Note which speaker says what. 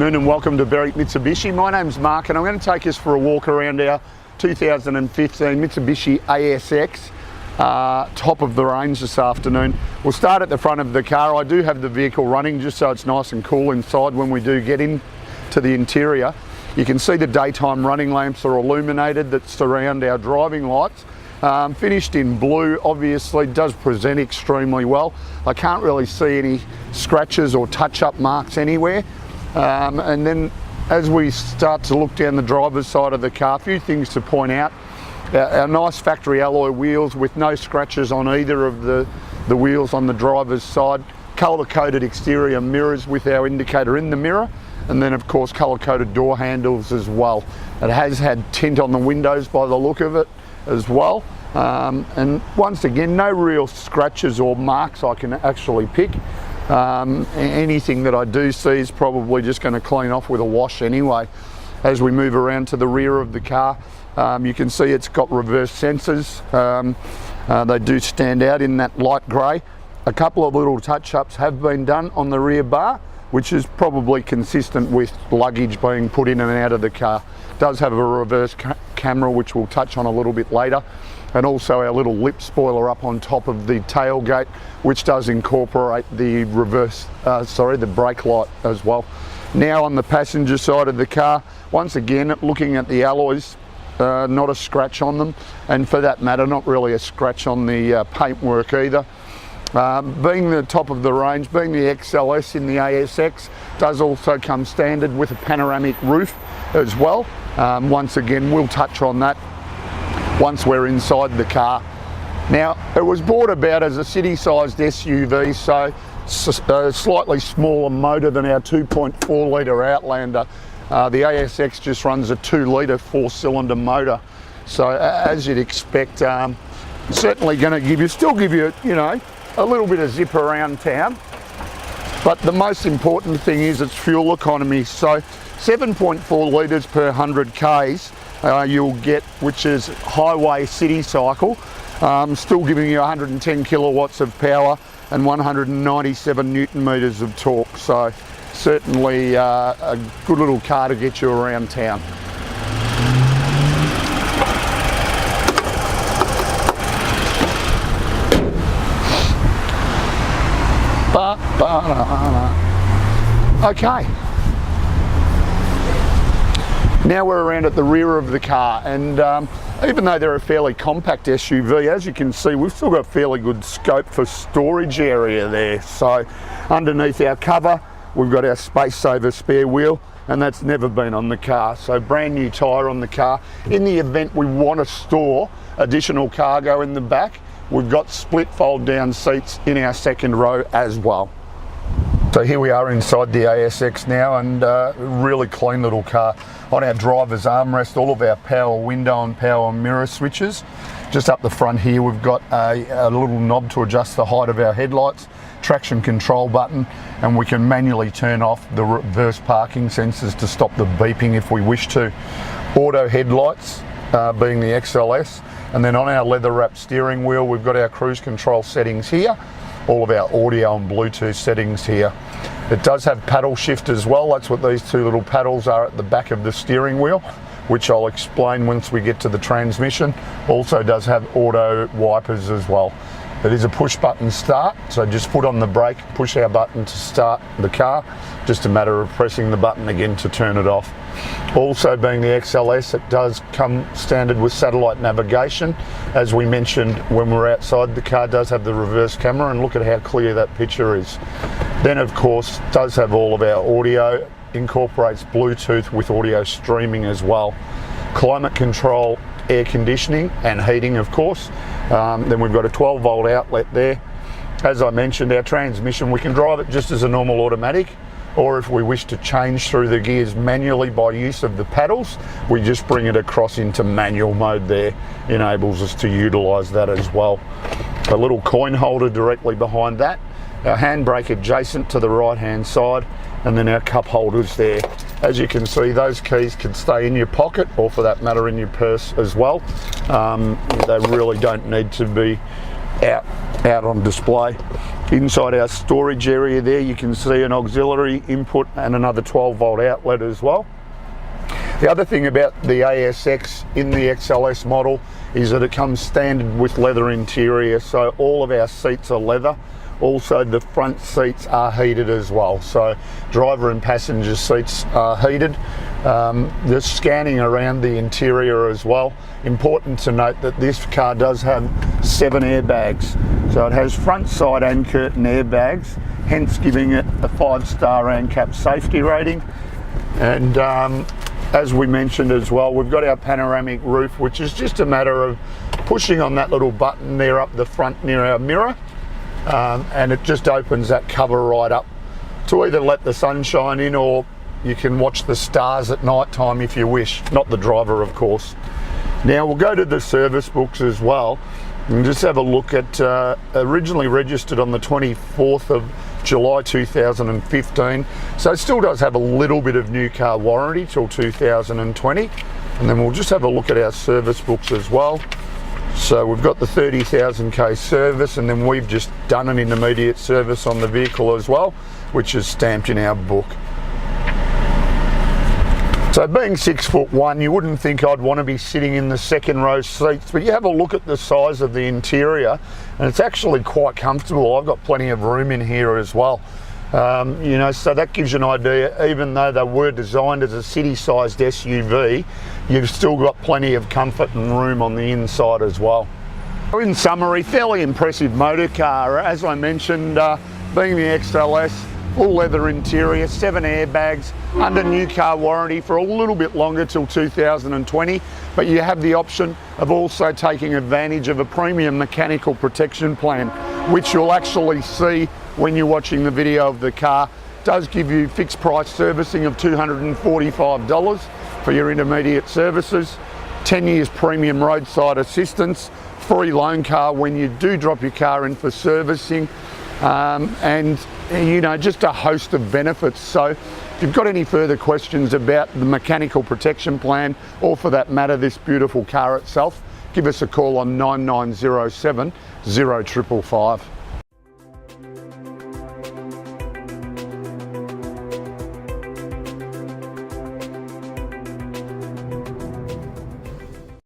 Speaker 1: afternoon and welcome to Berwick Mitsubishi. My name's Mark and I'm going to take us for a walk around our 2015 Mitsubishi ASX top of the range this afternoon. We'll start at the front of the car. I do have the vehicle running just so it's nice and cool inside when we do get into the interior. You can see the daytime running lamps are illuminated that surround our driving lights. Finished in blue, obviously does present extremely well. I can't really see any scratches or touch-up marks anywhere. And then as we start to look down the driver's side of the car, a few things to point out. Our nice factory alloy wheels with no scratches on either of the wheels on the driver's side. Colour-coded exterior mirrors with our indicator in the mirror. And then of course colour-coded door handles as well. It has had tint on the windows by the look of it as well. And once again, no real scratches or marks I can actually pick. Anything that I do see is probably just going to clean off with a wash anyway. As we move around to the rear of the car, you can see it's got reverse sensors. They do stand out in that light grey. A couple of little touch-ups have been done on the rear bar, which is probably consistent with luggage being put in and out of the car. It does have a reverse camera, which we'll touch on a little bit later. And also our little lip spoiler up on top of the tailgate, which does incorporate the the brake light as well. Now on the passenger side of the car, once again looking at the alloys, not a scratch on them, and for that matter not really a scratch on the paintwork either. Being the top of the range, being the XLS in the ASX, does also come standard with a panoramic roof as well. Once again we'll touch on that once we're inside the car. Now, it was brought about as a city-sized SUV, so a slightly smaller motor than our 2.4 litre Outlander. The ASX just runs a 2 litre 4-cylinder motor. So as you'd expect, certainly going to still give you, a little bit of zip around town. But the most important thing is its fuel economy. So 7.4 litres per 100 Ks. You'll get, which is highway city cycle, still giving you 110 kilowatts of power and 197 newton meters of torque. So certainly a good little car to get you around town. Okay. Now we're around at the rear of the car, and even though they're a fairly compact SUV, as you can see, we've still got fairly good scope for storage area there. So underneath our cover, we've got our space saver spare wheel, and that's never been on the car. So brand new tyre on the car. In the event we want to store additional cargo in the back, we've got split fold down seats in our second row as well. So here we are inside the ASX now, and really clean little car. On our driver's armrest, all of our power window and power mirror switches. Just up the front here, we've got a little knob to adjust the height of our headlights, traction control button, and we can manually turn off the reverse parking sensors to stop the beeping if we wish to. Auto headlights, being the XLS, and then on our leather wrapped steering wheel, we've got our cruise control settings here. All of our audio and Bluetooth settings here. It does have paddle shift as well. That's what these two little paddles are at the back of the steering wheel, which I'll explain once we get to the transmission. Also does have auto wipers as well. It is a push button start, so just foot on the brake, push our button to start the car. Just a matter of pressing the button again to turn it off. Also being the XLS, it does come standard with satellite navigation. As we mentioned when we're outside, the car does have the reverse camera, and look at how clear that picture is. Then of course does have all of our audio, incorporates Bluetooth with audio streaming as well. Climate control, air conditioning and heating of course. Then we've got a 12 volt outlet there. As I mentioned, our transmission, we can drive it just as a normal automatic, or if we wish to change through the gears manually by use of the paddles, we just bring it across into manual mode there. Enables us to utilise that as well. A little coin holder directly behind that. Our handbrake adjacent to the right hand side, and then our cup holders there. As you can see, those keys can stay in your pocket, or for that matter in your purse as well. They really don't need to be out on display. Inside our storage area there, you can see an auxiliary input and another 12-volt outlet as well. The other thing about the ASX in the XLS model is that it comes standard with leather interior, so all of our seats are leather. Also, the front seats are heated as well, so driver and passenger seats are heated. The scanning around the interior as well. Important to note that this car does have 7 airbags. So it has front, side and curtain airbags, hence giving it a 5-star ANCAP safety rating. And as we mentioned as well, we've got our panoramic roof, which is just a matter of pushing on that little button there up the front near our mirror. And it just opens that cover right up to either let the sunshine in, or you can watch the stars at night time if you wish, not the driver of course. Now we'll go to the service books as well and just have a look at originally registered on the 24th of July 2015, so it still does have a little bit of new car warranty till 2020. And then we'll just have a look at our service books as well. So we've got the 30,000k service, and then we've just done an intermediate service on the vehicle as well, which is stamped in our book. So being 6'1", you wouldn't think I'd want to be sitting in the second row seats, but you have a look at the size of the interior and it's actually quite comfortable. I've got plenty of room in here as well. You know, so that gives you an idea. Even though they were designed as a city-sized SUV, you've still got plenty of comfort and room on the inside as well. In summary, fairly impressive motor car. As I mentioned, being the XLS, full leather interior, 7 airbags, under new car warranty for a little bit longer till 2020, but you have the option of also taking advantage of a premium mechanical protection plan, which you'll actually see when you're watching the video of the car. It does give you fixed price servicing of $245 for your intermediate services, 10 years premium roadside assistance, free loan car when you do drop your car in for servicing, and you know, just a host of benefits. So if you've got any further questions about the mechanical protection plan, or for that matter this beautiful car itself, give us a call on 9907 0555.